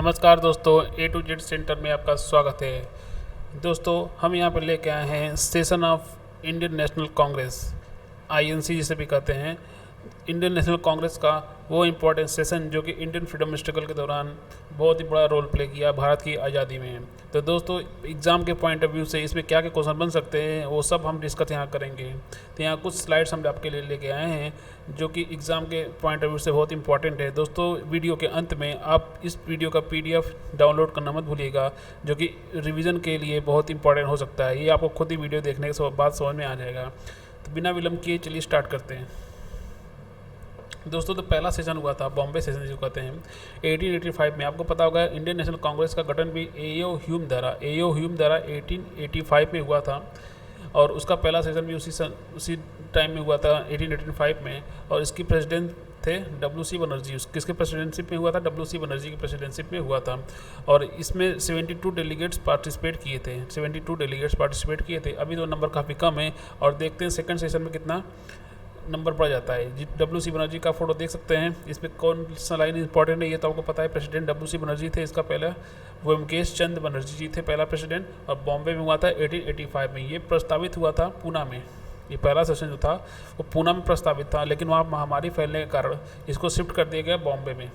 नमस्कार दोस्तों, ए to Z centre में आपका स्वागत है। दोस्तों, हम यहाँ पर लेके आए हैं session of Indian national Congress, INC जिसे भी कहते हैं। इंडियन नेशनल कांग्रेस का वो इम्पोर्टेंट सेशन जो कि इंडियन फ्रीडम स्ट्रगल के दौरान बहुत ही बड़ा रोल प्ले किया भारत की आज़ादी में। तो दोस्तों, एग्ज़ाम के पॉइंट ऑफ व्यू से इसमें क्या क्या क्वेश्चन बन सकते हैं वो सब हम डिस्कस यहाँ करेंगे। तो यहाँ कुछ स्लाइड्स हम आपके लिए लेके आए हैं जो कि एग्ज़ाम के पॉइंट ऑफ व्यू से बहुत इंपॉर्टेंट है। दोस्तों, वीडियो के अंत में आप इस वीडियो का PDF डाउनलोड करना मत भूलिएगा, जो कि रिवीजन के लिए बहुत इंपॉर्टेंट हो सकता है। ये आपको खुद ही वीडियो देखने के बाद समझ में आ जाएगा। तो बिना विलंब किए चलिए स्टार्ट करते हैं। दोस्तों, तो पहला सेशन हुआ था बॉम्बे सेशन जिसे कहते हैं 1885 में। आपको पता होगा इंडियन नेशनल कांग्रेस का गठन भी एओ ह्यूम द्वारा 1885 में हुआ था, और उसका पहला सेशन भी उसी टाइम में हुआ था 1885 में। और इसकी प्रेसिडेंट थे WC बनर्जी। किसके प्रेसिडेंटशिप में हुआ था? WC बनर्जी की प्रेसिडेंटशिप में हुआ था। और इसमें 72 डेलीगेट्स पार्टिसिपेट किए थे। 72 डेलीगेट्स पार्टिसिपेट किए थे। अभी तो नंबर काफ़ी कम है, और देखते हैं सेकंड सेशन में कितना नंबर बढ़ जाता है। WC बनर्जी का फोटो देख सकते हैं। इसमें कौन सा लाइन इंपॉर्टेंट है ये तो आपको पता है। प्रेसिडेंट WC बनर्जी थे। इसका पहला व्योमकेश चंद बनर्जी जी थे पहला प्रेसिडेंट, और बॉम्बे में हुआ था 1885 में। ये प्रस्तावित हुआ था पूना में। ये पहला सेशन जो था वो पूना में प्रस्तावित था, लेकिन वहाँ महामारी फैलने के कारण इसको शिफ्ट कर दिया गया बॉम्बे में।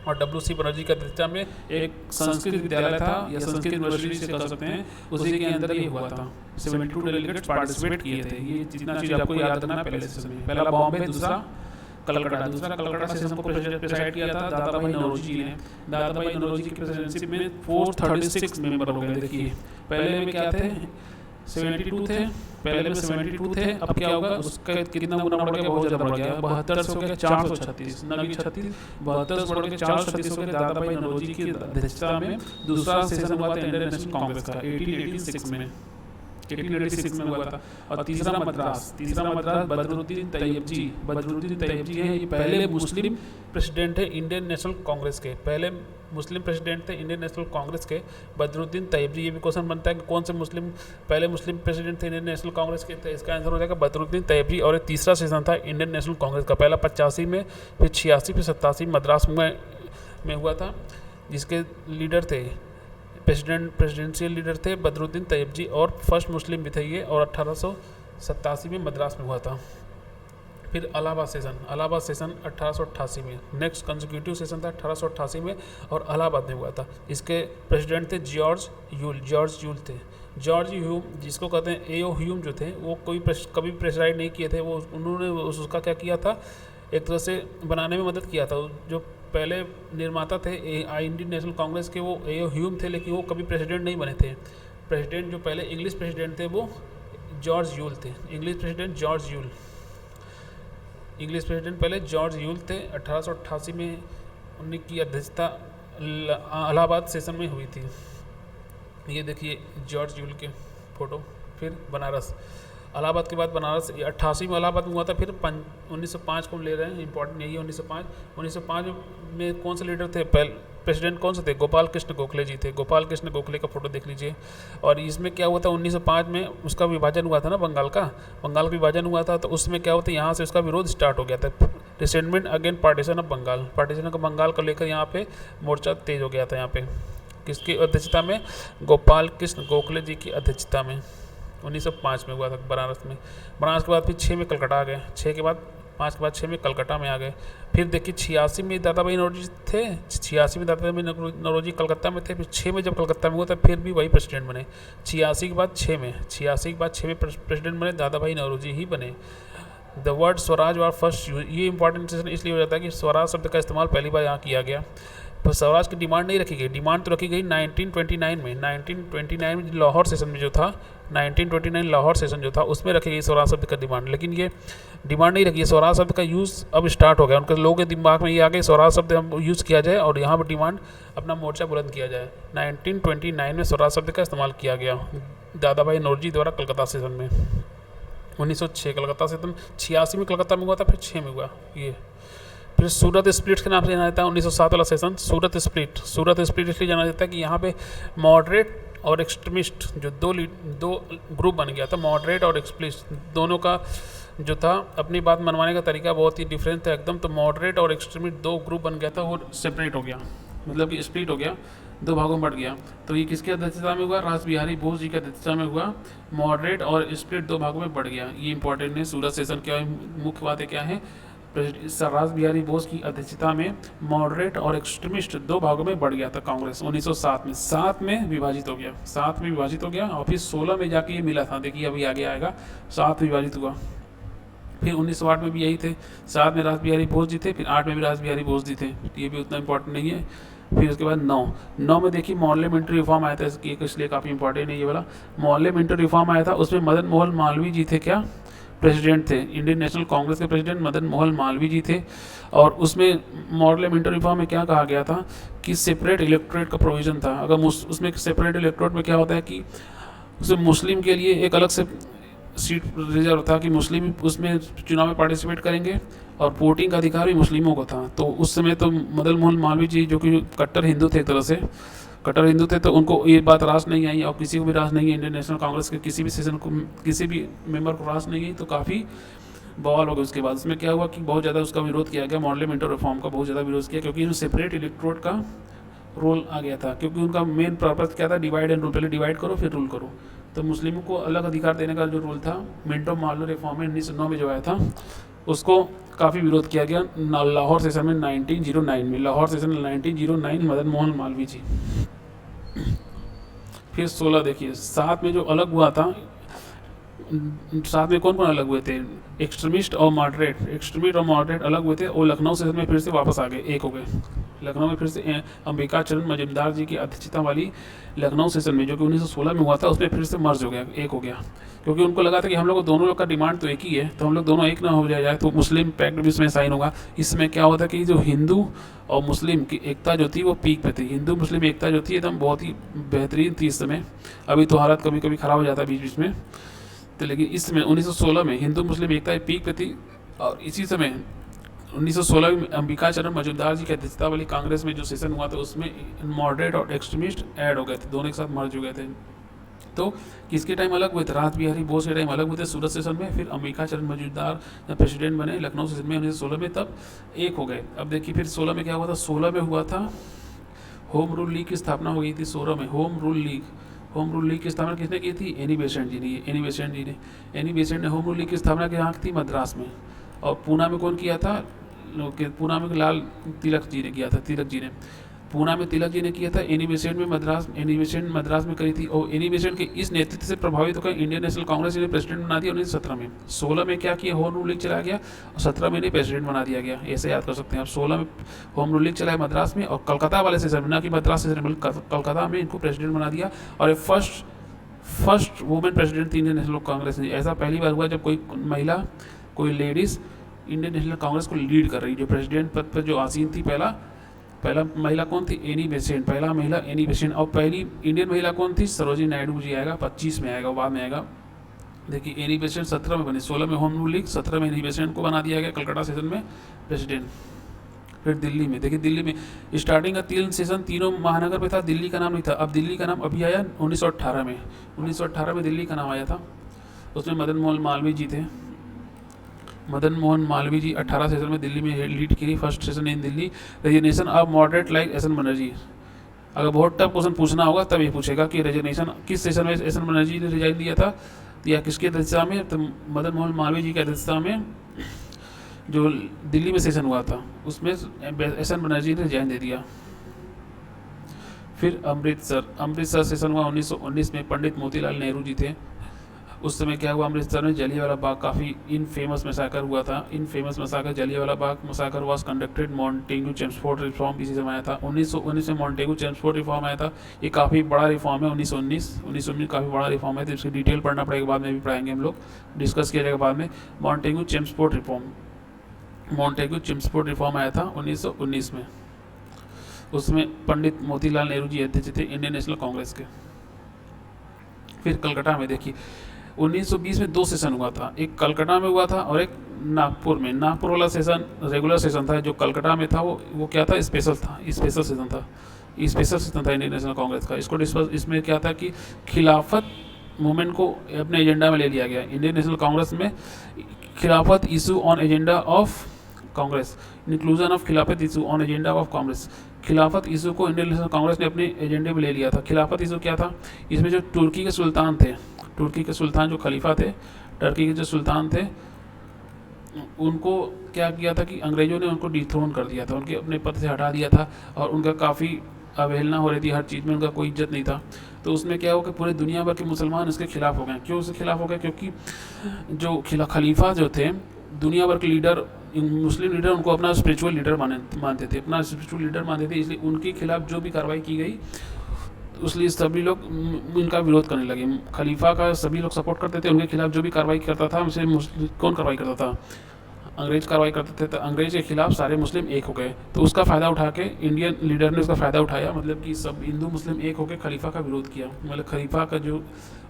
और WC बनर्जी की अध्यक्षता में एक संस्कृत विद्यालय था, या संस्कृत यूनिवर्सिटी से कह सकते हैं, उसी के अंदर ये हुआ था। 72 डेलीगेट्स पार्टिसिपेट किए थे। ये जितना चीज़ आपको याद रखना है पहले सेशन में। पहला बॉम्बे, दूसरा कलकत्ता सेशन को प्रेसिडेंट किया था दादा भाई नौरोजी जी ने। दादा भाई नौरोजी की प्रेसिडेंटशिप में 436 मेंबर हो गए। देखिए, पहले में क्या थे? 72 थे। पहले में 72 थे। अब क्या होगा? उसका कितना गुना बढ़ गया? बहुत ज़्यादा बढ़ गया। 72 से हो गया 436, नवी 36, 72 बढ़ गया 436 हो गया। दादा भाई नौरोजी की अध्यक्षता में दूसरा सेशन हुआ था इंडियन नेशनल कांग्रेस का 1886 में। 1886 में हुआ था। और तीसरा मद्रास बदरुद्दीन तैयब जी है। ये पहले मुस्लिम प्रेसिडेंट है इंडियन नेशनल कांग्रेस के। पहले मुस्लिम प्रेसिडेंट थे इंडियन नेशनल कांग्रेस के, बदरुद्दीन तैयब जी। ये भी क्वेश्चन बनता है कि कौन से पहले मुस्लिम प्रेसिडेंट थे इंडियन नेशनल कांग्रेस के? तो इसका आंसर हो जाएगा बदरुद्दीन तैयब जी। और ये तीसरा सेशन था इंडियन नेशनल कांग्रेस का। पहला 85 में, फिर 86, फिर 87 मद्रास में हुआ था, जिसके लीडर थे प्रेसिडेंशियल लीडर थे बदरुद्दीन तैयब जी, और फर्स्ट मुस्लिम भी थे ये। और 1887 में मद्रास में हुआ था। फिर इलाहाबाद सेशन 1888 में। नेक्स्ट कंसेक्यूटिव सेशन था 1888 में, और इलाहाबाद में हुआ था। इसके प्रेसिडेंट थे जॉर्ज यूल थे। जॉर्ज ह्यूम, जिसको कहते हैं एओ ह्यूम, जो थे वो कभी प्रेसिडाइड नहीं किए थे। वो उन्होंने उसका क्या किया था, एक तरह से बनाने में मदद किया था। जो पहले निर्माता थे इंडियन नेशनल कांग्रेस के, वो एओ ह्यूम थे, लेकिन वो कभी प्रेसिडेंट नहीं बने थे। प्रेसिडेंट जो पहले इंग्लिश प्रेसिडेंट थे वो जॉर्ज यूल थे। इंग्लिश प्रेसिडेंट पहले जॉर्ज यूल थे। 1888 में उनकी अध्यक्षता इलाहाबाद सेशन में हुई थी। ये देखिए जॉर्ज यूल के फोटो। फिर बनारस, इलाहाबाद के बाद बनारस 88 में इलाहाबाद में हुआ था। फिर 1905 को हम ले रहे हैं, इंपॉर्टेंट यही है 1905 में कौन से लीडर थे? प्रेसिडेंट कौन से थे? गोपाल कृष्ण गोखले जी थे। गोपाल कृष्ण गोखले का फोटो देख लीजिए। और इसमें क्या हुआ था, 1905 में उसका विभाजन हुआ था ना, बंगाल का विभाजन हुआ था। तो उसमें क्या होता है, यहाँ से उसका विरोध स्टार्ट हो गया था। Resentment again partition of Bengal को लेकर यहाँ पे मोर्चा तेज हो गया था। यहाँ पे किसकी अध्यक्षता में? गोपाल कृष्ण गोखले जी की अध्यक्षता में 1905 में हुआ था बनारस में। बनारस के बाद फिर 6 में कलकत्ता आ गए। 5 के बाद 6 में कलकत्ता में आ गए। फिर देखिए 86 में दादा भाई नौरोजी थे। 86 में दादा भाई नौरोजी कलकत्ता में थे। फिर 6 में जब कलकत्ता में हुआ था फिर भी वही प्रेसिडेंट बने। 86 के बाद 6 में प्रेसिडेंट बने दादा भाई नौरोजी ही बने। द वर्ड स्वराज और फर्स्ट यूज, ये इंपॉर्टेंट सेशन इसलिए हो जाता है कि स्वराज शब्द का इस्तेमाल पहली बार यहाँ किया गया। तो स्वराज की डिमांड नहीं रखी गई। डिमांड तो रखी गई 1929 में। 1929 में लाहौर सेशन में जो था, 1929 लाहौर सेशन जो था, उसमें रखी गई स्वराज शब्द का डिमांड। लेकिन ये डिमांड नहीं रखी है। स्वराज शब्द का यूज़ अब स्टार्ट हो गया। उनके लोगों के दिमाग में ये आ गया स्वराज शब्द हम यूज़ किया जाए और यहाँ पर डिमांड अपना मोर्चा बुलंद किया जाए। 1929 में स्वराज शब्द का इस्तेमाल किया गया दादा भाई नौरोजी द्वारा कलकत्ता सेशन में। 1906 कलकत्ता सेशन, 86 में कलकत्ता में हुआ था, फिर 6 में हुआ ये। फिर सूरत स्प्लिट के नाम से जाना जाता है 1907 वाला सेशन। सूरत स्प्लिट इसलिए जाना जाता है कि यहाँ पे मॉडरेट और एक्सट्रीमिस्ट जो दो ग्रुप बन गया था। मॉडरेट और एक्सट्रीमिस्ट दोनों का जो था अपनी बात मनवाने का तरीका बहुत ही डिफरेंट था एकदम। तो मॉडरेट और एक्सट्रीमिस्ट दो ग्रुप बन गया था, वो सेपरेट हो गया। मतलब कि स्प्लिट हो गया, 2 भागों में बढ़ गया। तो ये किसकी अध्यक्षता में हुआ? रास बिहारी बोस जी की अध्यक्षता में हुआ। मॉडरेट और स्प्लिट 2 भागों में बढ़ गया। ये इंपॉर्टेंट है। सूरत सेशन क्या है, मुख्य बातें क्या है? रास बिहारी बोस की अध्यक्षता में मॉडरेट और एक्सट्रीमिस्ट 2 भागों में बढ़ गया था कांग्रेस 1907 में। 7 में विभाजित हो गया, 7 में विभाजित हो गया, और फिर 16 में जाके ये मिला था। देखिए अभी आगे आएगा, 7 विभाजित हुआ। फिर 1908 में भी यही थे, 7 में रास बिहारी बोस जी थे, फिर 8 में भी रास बिहारी बोस जी थे। ये भी उतना इंपॉर्टेंट नहीं है। फिर उसके बाद 9 में देखिए मॉर्लेमेंट्री रिफॉर्म आया था, इसलिए काफ़ी इंपॉर्टेंट है ये वाला। मॉर्लेमेंट्री रिफॉर्म आया था, उसमें मदन मोहन मालवीय जी थे क्या? प्रेसिडेंट थे। इंडियन नेशनल कांग्रेस के प्रेसिडेंट मदन मोहन मालवीय जी थे। और उसमें मॉर्लेमेंट्री रिफॉर्म में क्या कहा गया था कि सेपरेट इलेक्टोरेट का प्रोविजन था। अगर उसमें सेपरेट इलेक्टोरेट में क्या होता है कि उसमें मुस्लिम के लिए एक अलग से सीट रिजर्व था कि मुस्लिम उसमें चुनाव में पार्टिसिपेट करेंगे, और वोटिंग का अधिकार भी मुस्लिमों को था। तो उस समय तो मदन मोहन मालवीय जी जो कि कट्टर हिंदू थे, एक तरह से कट्टर हिंदू थे, तो उनको ये बात रास नहीं आई, और किसी को भी रास नहीं है। इंडियन नेशनल कांग्रेस के किसी भी सेशन को, किसी भी मेंबर को रास नहीं आई, तो काफ़ी बवाल हो गया। उसके बाद उसमें क्या हुआ कि बहुत ज़्यादा उसका विरोध किया गया, मॉर्लेमेंटरी रिफॉर्म का बहुत ज़्यादा विरोध किया, क्योंकि इसमें सेपरेट इलेक्टोरेट का रोल आ गया था। क्योंकि उनका मेन पर्पस क्या था? डिवाइड एंड रूल, पहले डिवाइड करो फिर रूल करो। तो मुस्लिमों को अलग अधिकार देने का जो रूल था, मिंटो मार्लो रिफॉर्म में 1909 में जो आया था, उसको काफ़ी विरोध किया गया लाहौर सेशन में 1909 में। लाहौर सेशन में 1909 मदन मोहन मालवीय जी। फिर 16 देखिए, 7 में जो अलग हुआ था, 7 में कौन कौन अलग हुए थे? एक्सट्रीमिस्ट और मॉडरेट। एक्सट्रीमिस्ट और मॉडरेट अलग हुए थे, और लखनऊ सेशन में फिर से वापस आ गए, एक हो गए। लखनऊ में फिर से अंबिका चरण मजुमदार जी की अध्यक्षता वाली लखनऊ सेशन में, जो कि 1916 में हुआ था, उसमें फिर से मर्ज हो गया, एक हो गया। क्योंकि उनको लगा था कि हम लोग दोनों लोग का डिमांड तो एक ही है, तो हम लोग दोनों एक ना हो जाए तो मुस्लिम पैक्ट भी इसमें साइन होगा। इसमें क्या होता है कि जो हिंदू और मुस्लिम की एकता जो थी वो पीक पे थी। हिंदू मुस्लिम एकता जो थी एकदम बहुत ही बेहतरीन थी इस समय। अभी तो हालत कभी कभी ख़राब हो जाता है बीच बीच में, तो लेकिन इस समय 1916 में हिंदू मुस्लिम एकता पीक पे थी। और इसी समय 1916 में अंबिका चरण मजुमदार जी की अध्यक्षता वाली कांग्रेस में जो सेशन हुआ था, उसमें मॉडरेट और एक्सट्रीमिस्ट ऐड हो गए थे, दोनों एक साथ मर्ज हो गए थे। तो किसके टाइम अलग हुए थे? रास बिहारी बोस के टाइम अलग हुए थे सूरत सेशन में। फिर अंबिका चरण मजुमदार जब प्रेसिडेंट बने लखनऊ सेशन में 1916 में, तब एक हो गए। अब देखिए फिर 16 में क्या हुआ था? 16 में हुआ था होम रूल लीग की स्थापना हो गई थी। 16 में होम रूल लीग की स्थापना किसने की थी? एनी बेसेंट जी ने। एनी बेसेंट ने होम रूल लीग की स्थापना यहाँ की थी मद्रास में। और पूना में कौन किया था? पूना में लाल तिलक जी ने किया था। पूना में तिलक जी ने किया था। एनी बेसेंट मद्रास में करी थी। और एनी बेसेंट के इस नेतृत्व से प्रभावित होकर इंडियन नेशनल कांग्रेस ने प्रेसिडेंट बना दिया 1917 में। 16 में क्या किया? होम रूल लीग चलाया गया, और 17 में इन्हें प्रेसिडेंट बना दिया गया। ऐसे याद कर सकते हैं आप। 16 में होम रूल लीग चलाया मद्रास में, और कलकत्ता वाले सेशन में, ना कि मद्रास सेशन में, कलकत्ता में इनको प्रेसिडेंट बना दिया। और ये फर्स्ट वुमेन प्रेसिडेंट थी इंडियन नेशनल कांग्रेस ने। ऐसा पहली बार हुआ जब कोई महिला, कोई लेडीज़ इंडियन नेशनल कांग्रेस को लीड कर रही। जो प्रेसिडेंट पद पर जो आसीन थी, पहला महिला कौन थी? Annie Besant. पहला महिला एनी बेसेंट। और पहली इंडियन महिला कौन थी? सरोजिनी नायडू जी आएगा, 25 में आएगा, बाद में आएगा। देखिए एनी बेसेंट 17 में बनी, 16 में होम रूल लीग, 17 में एनी बेसेंट को बना दिया गया कलकत्ता सेशन में प्रेसिडेंट। फिर दिल्ली में, देखिए दिल्ली में स्टार्टिंग का 3 सेशन तीनों महानगर में था, दिल्ली का नाम नहीं था। अब दिल्ली का नाम अभी आया 1918 में। 1918 में दिल्ली का नाम आया था। उसमें मदन मोहन मालवीय जी थे। मदन मोहन मालवीय जी 18 सेशन में दिल्ली में लीड की। First session in Delhi, resignation of moderate like SN. Banerjee. अगर बहुत टफ क्वेश्चन पूछना होगा तब ये पूछेगा कि रेजिग्नेशन किस सेशन में एस.एन. बनर्जी ने रिजाइन दिया था, या किसकी अध्यक्षता में? तो मदन मोहन मालवीय जी की अध्यक्षता में जो दिल्ली में सेशन हुआ था, उसमें एस.एन. बनर्जी ने रिजाइन दे दिया। फिर अमृतसर सेशन हुआ 1919 में। पंडित मोतीलाल नेहरू जी थे। उस समय क्या हुआ? अमृतसर में जलियांवाला बाग काफ़ी इनफेमस मैसाकर हुआ था। Infamous massacre Jallianwala Bagh massacre was conducted Montagu Chelmsford reform इसी समय आया था। 1919 में मॉन्टेग्यू चेम्सफोर्ड रिफॉर्म आया था। ये काफ़ी बड़ा रिफॉर्म है। 1919 काफ़ी बड़ा रिफॉर्म है, तो इसकी डिटेल पढ़ना पड़ेगा, बाद में भी पढ़ाएंगे हम लोग, डिस्कस किया जाएगा बाद में। मॉन्टेग्यू चेम्सफोर्ड रिफॉर्म आया था 1919 में। उसमें पंडित मोतीलाल नेहरू जी अध्यक्ष थे इंडियन नेशनल कांग्रेस के। फिर कलकत्ता में देखिए 1920 में 2 सेशन हुआ था। एक कलकत्ता में हुआ था और एक नागपुर में। नागपुर वाला सेशन रेगुलर सेशन था, जो कलकत्ता में था वो क्या था? स्पेशल सेशन था इंडियन नेशनल कांग्रेस का। इसमें क्या था कि खिलाफत मूवमेंट को अपने एजेंडा में ले लिया गया। इंडियन नेशनल कांग्रेस में खिलाफत issue on agenda of Congress, inclusion of खिलाफत issue on agenda of Congress. खिलाफत इशू को इंडियन नेशनल कांग्रेस ने अपने एजेंडे में ले लिया था। खिलाफत इशू क्या था? इसमें जो तुर्की के सुल्तान थे, तुर्की के सुल्तान जो खलीफा थे, टर्की के जो सुल्तान थे, उनको क्या किया था कि अंग्रेज़ों ने उनको डिथ्रोन कर दिया था, उनके अपने पद से हटा दिया था और उनका काफ़ी अवहेलना हो रही थी, हर चीज़ में उनका कोई इज्जत नहीं था। तो उसमें क्या हो कि पूरे दुनिया भर के मुसलमान इसके खिलाफ हो गए। क्यों उसके खिलाफ हो गए? क्योंकि जो खलीफा जो थे, दुनिया भर के लीडर, मुस्लिम लीडर उनको अपना स्पिरिचुअल लीडर मानते थे, अपना स्पिरिचुअल लीडर मानते थे, इसलिए उनके खिलाफ जो भी कार्रवाई की गई उसलिए सभी लोग इनका विरोध करने लगे। खलीफा का सभी लोग सपोर्ट करते थे, उनके खिलाफ जो भी कार्रवाई करता था उनसे कौन कार्रवाई करता था? अंग्रेज कार्रवाई करते थे। तो अंग्रेज के खिलाफ सारे मुस्लिम एक हो गए। तो उसका फ़ायदा उठा के इंडियन लीडर ने उसका फ़ायदा उठाया, मतलब कि सब हिंदू मुस्लिम एक होकर खलीफा का विरोध किया। मतलब खलीफा का जो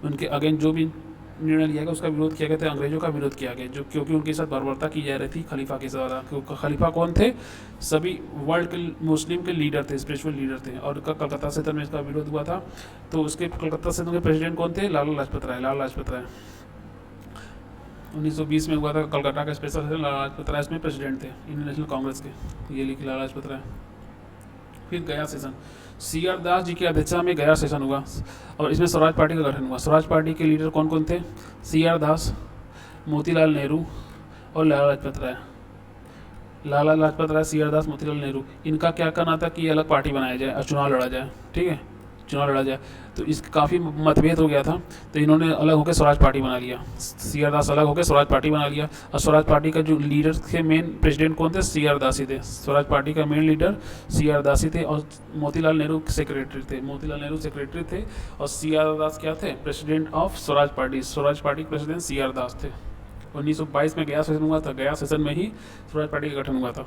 उनके अगेंस्ट जो भी निर्णय लिया गया उसका विरोध किया गया था, अंग्रेजों का विरोध किया गया, जो क्योंकि उनके साथ बर्बरता की जा रही थी खलीफा के साथ। खलीफा कौन थे? सभी वर्ल्ड के मुस्लिम के लीडर थे, स्पिरिचुअल लीडर थे। और कलकत्ता से में इसका विरोध हुआ था। तो उसके कलकत्ता से के प्रेसिडेंट कौन थे? लाला लाजपत राय। लाला लाजपत राय 1920 में हुआ था। कलकत्ता का स्पेशल सेशन लाला लाजपत राय इसमें प्रेसिडेंट थे इंडियन नेशनल कांग्रेस के। ये लिखी लाला लाजपत राय। फिर गया सेशन, CR दास जी की अध्यक्षता में गया सेशन हुआ और इसमें स्वराज पार्टी का गठन हुआ। स्वराज पार्टी के लीडर कौन कौन थे? CR दास, मोतीलाल नेहरू और लाला लाजपत राय। लाला लाजपत राय, CR दास, मोतीलाल नेहरू, इनका क्या करना था कि अलग पार्टी बनाया जाए और चुनाव लड़ा जाए। ठीक है, चुनाव लड़ा जाए। तो इसका काफ़ी मतभेद हो गया था, तो इन्होंने अलग होकर स्वराज पार्टी बना लिया। CR दास अलग होकर स्वराज पार्टी बना लिया। और स्वराज पार्टी का जो लीडर थे, मेन प्रेसिडेंट कौन थे? CR दास ही थे। स्वराज पार्टी का मेन लीडर CR दास ही थे और मोतीलाल नेहरू सेक्रेटरी थे। मोतीलाल नेहरू सेक्रेटरी थे और CR दास क्या थे? President of Swaraj party. Swaraj party के प्रेसिडेंट CR दास थे। 1922 में गया सेशन हुआ था। गया सेशन में ही स्वराज पार्टी का गठन हुआ था।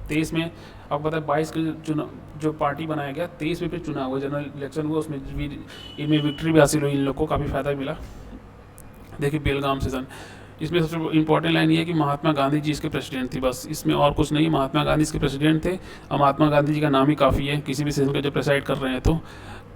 23 में आपको पता है 22 के चुनाव जो पार्टी बनाया गया, 23 में फिर चुनाव हुआ, जनरल इलेक्शन हुआ, उसमें भी इनमें विक्ट्री भी हासिल हुई, इन लोग को काफ़ी फायदा मिला। देखिए बेलगाम सेशन, इसमें सबसे इंपॉर्टेंट लाइन ये है कि महात्मा गांधी जी इसके प्रेसिडेंट थे। बस इसमें और कुछ नहीं, महात्मा गांधी इसके प्रेसिडेंट थे और महात्मा गांधी जी का नाम ही काफ़ी है किसी भी सेशन का जब प्रेसाइड कर रहे हैं। तो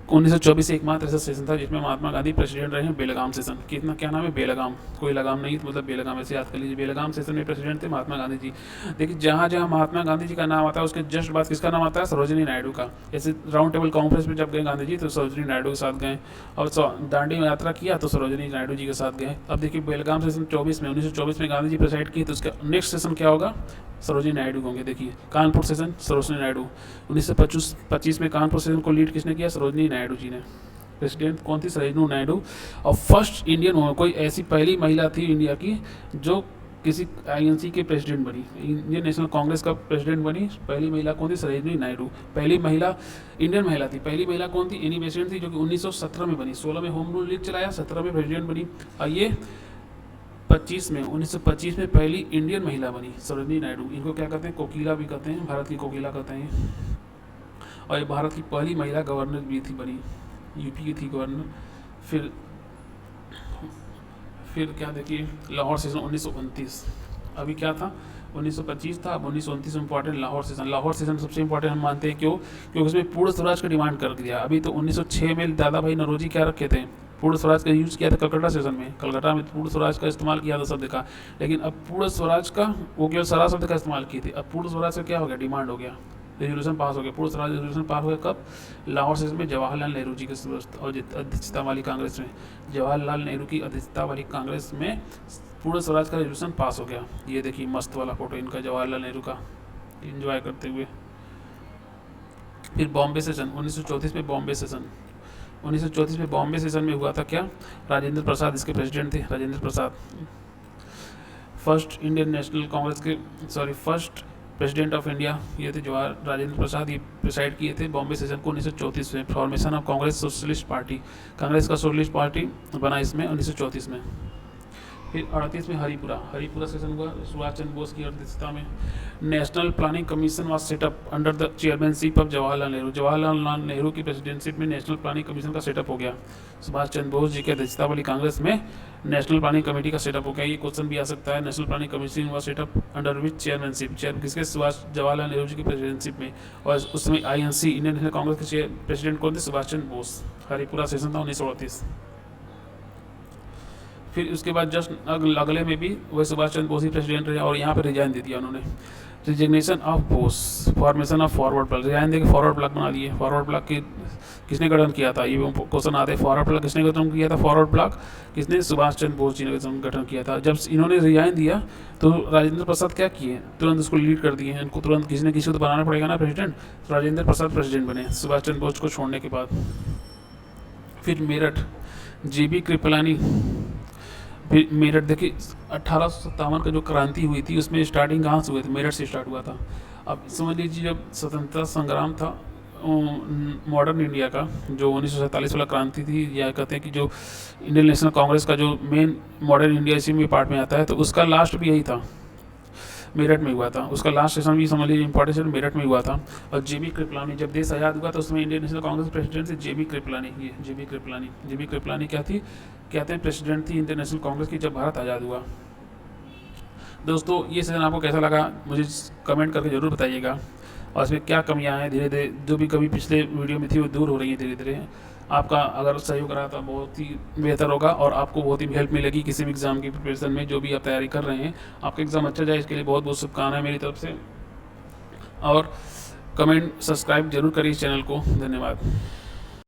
1924 से एकमात्र ऐसा सेशन था जिसमें महात्मा गांधी प्रेसिडेंट रहे हैं, बेलगाम सेशन। कितना क्या नाम है? बेलगाम, कोई लगाम नहीं, मतलब बेलगाम, ऐसे याद कर लीजिए। बेलगाम सेशन में प्रेसिडेंट थे महात्मा गांधी जी। देखिए जहाँ जहाँ महात्मा गांधी जी का नाम आता है उसके जस्ट बाद किसका नाम आता है? सरोजिनी नायडू का। जैसे राउंड टेबल कॉन्फ्रेंस में जब गए गांधी जी तो सरोजिनी नायडू के साथ गए, और दांडी यात्रा किया तो सरोजिनी नायडू जी के साथ गए। अब देखिए बेलगाम सेशन 1924 में गांधी जी प्रेसाइड किए, तो उसका नेक्स्ट सेशन क्या होगा? सरोजिनी नायडू होंगे। देखिए कानपुर सेशन सरोजिनी नायडू, 1925 में कानपुर सेशन को लीड किसने किया? सरोजिनी नायडू जी ने। प्रेसिडेंट कौन थी? सरोजिनी नायडू। और फर्स्ट इंडियन वुमन, कोई ऐसी पहली महिला थी इंडिया की जो किसी INC के प्रेसिडेंट बनी, इंडियन नेशनल कांग्रेस का प्रेसिडेंट बनी। पहली महिला कौन थी? सरोजिनी नायडू। पहली महिला इंडियन महिला थी। पहली महिला कौन थी? एनी बेसेंट थी, जो कि 1917 में बनी। 16 में होम रूल लीग चलाया, 17 में प्रेसिडेंट बनी। और ये 1925 में पहली इंडियन महिला बनी सरोजिनी नायडू। इनको क्या कहते हैं? कोकिला भी कहते हैं, भारत की कोकिला कहते हैं। और ये भारत की पहली महिला गवर्नर भी थी बनी, UP की थी गवर्नर। फिर क्या देखिए लाहौर सेशन 1929। अभी क्या था? 1925 था, अब 1929 में important Lahore session. Lahore session सबसे इंपॉर्टेंट हम मानते हैं, क्यों? क्योंकि उसमें पूर्ण स्वराज का डिमांड कर दिया। अभी तो 1906 में दादा भाई नौरोजी क्या रखे थे? पूर्ण स्वराज का यूज़ किया था कलकत्ता सेशन में। कलकत्ता में पूर्ण स्वराज का इस्तेमाल किया था शब्द का, लेकिन अब पूर्ण स्वराज का वो केवल सरा शब्द का इस्तेमाल किए थे। अब पूर्ण स्वराज का क्या हो गया? डिमांड हो गया, रेजोल्यूशन पास हो गया। पूर्ण स्वराज रेजोल्यूशन पास हो गया कब? लाहौर सेशन में जवाहरलाल नेहरू जी की अध्यक्षता वाली कांग्रेस में। जवाहरलाल नेहरू की अध्यक्षता वाली कांग्रेस में पूर्ण स्वराज का रेजोल्यूशन पास हो गया। ये देखिए मस्त वाला फोटो इनका जवाहरलाल नेहरू का, एंजॉय करते हुए। फिर बॉम्बे सेशन 1934 में। बॉम्बे सेशन 1934 में बॉम्बे सेशन में हुआ था क्या? राजेंद्र प्रसाद इसके प्रेसिडेंट थे। Rajendra Prasad first Indian national Congress के फर्स्ट प्रेसिडेंट ऑफ इंडिया ये थे राजेंद्र प्रसाद। ये प्रिसाइड किए थे बॉम्बे सेशन को 1934 में। Formation of Congress socialist party, Congress का सोशलिस्ट पार्टी बना इसमें 1934 में। फिर 38 में हरिपुरा सेशन हुआ सुभाष चंद्र बोस की अध्यक्षता में। National planning commission was setup under the chairmanship of Jawaharlal Nehru. Jawaharlal Nehru की प्रेसिडेंटशिप में नेशनल प्लानिंग कमीशन का सेटअप हो गया। सुभाष चंद्र बोस जी की अध्यक्षता वाली कांग्रेस में नेशनल प्लानिंग कमेटी का सेटअप हो गया। ये क्वेश्चन भी आ सकता है, national planning commission was setup under which chairmanship, किसके? जवाहरलाल नेहरू जी की प्रेसिडेंटशिप में। और उस समय INC इंडियन नेशनल कांग्रेस के प्रेसिडेंट कौन थे? सुभाष चंद्र बोस। हरिपुरा सेशन था 1938। फिर उसके बाद जस्ट अगले में भी वही सुभाष चंद्र बोस ही प्रेसिडेंट रहे और यहाँ पर रिजाइन दे दिया उन्होंने। Resignation of Bose, formation of forward block, resign देके फॉरवर्ड ब्लॉक बना लिए। फॉरवर्ड ब्लॉक की किसने गठन किया था, ये क्वेश्चन आते हैं। फॉरवर्ड ब्लॉक किसने गठन किया था, फॉरवर्ड ब्लॉक किसने, सुभाष चंद्र बोस जी ने गठन किया था। जब इन्होंने रिजाइन दिया तो राजेंद्र प्रसाद क्या किए, तुरंत उसको लीड कर दिए। इनको तुरंत किसी न किसी को तो बनाना पड़ेगा ना प्रेसिडेंट, तो राजेंद्र प्रसाद प्रेसिडेंट बने सुभाष चंद्र बोस को छोड़ने के बाद। फिर मेरठ, JB कृपलानी। फिर मेरठ देखिए 1857 का जो क्रांति हुई थी उसमें स्टार्टिंग कहाँ से हुई थी, मेरठ से स्टार्ट हुआ था। अब समझ लीजिए जब स्वतंत्रता संग्राम था मॉडर्न इंडिया का, जो 1947 वाला क्रांति थी, या कहते हैं कि जो इंडियन नेशनल कांग्रेस का जो मेन मॉडर्न इंडिया इसी में पार्ट में आता है, तो उसका लास्ट भी यही था, मेरठ में हुआ था। उसका लास्ट सेशन भी समझ लीजिए इंपॉर्टेंट सेशन मेरठ में हुआ था। और JB कृपलानी, जब देश आज़ाद हुआ तो उसमें इंडियन नेशनल कांग्रेस प्रेसिडेंट थी JB कृपलानी। ये JB कृपलानी क्या थी, कहते हैं प्रेसिडेंट थी इंडियन नेशनल कांग्रेस की जब भारत आज़ाद हुआ। दोस्तों ये सेशन आपको कैसा लगा मुझे कमेंट करके ज़रूर बताइएगा, और इसमें क्या कमियां हैं, धीरे धीरे जो भी कमी पिछले वीडियो में थी वो दूर हो रही है धीरे धीरे। आपका अगर सहयोग रहा तो बहुत ही बेहतर होगा, और आपको बहुत ही हेल्प मिलेगी किसी भी एग्ज़ाम की प्रिपरेशन में, जो भी आप तैयारी कर रहे हैं। आपका एग्ज़ाम अच्छा जाए इसके लिए बहुत बहुत शुभकामनाएं मेरी तरफ से, और कमेंट सब्सक्राइब जरूर करिए इस चैनल को। धन्यवाद।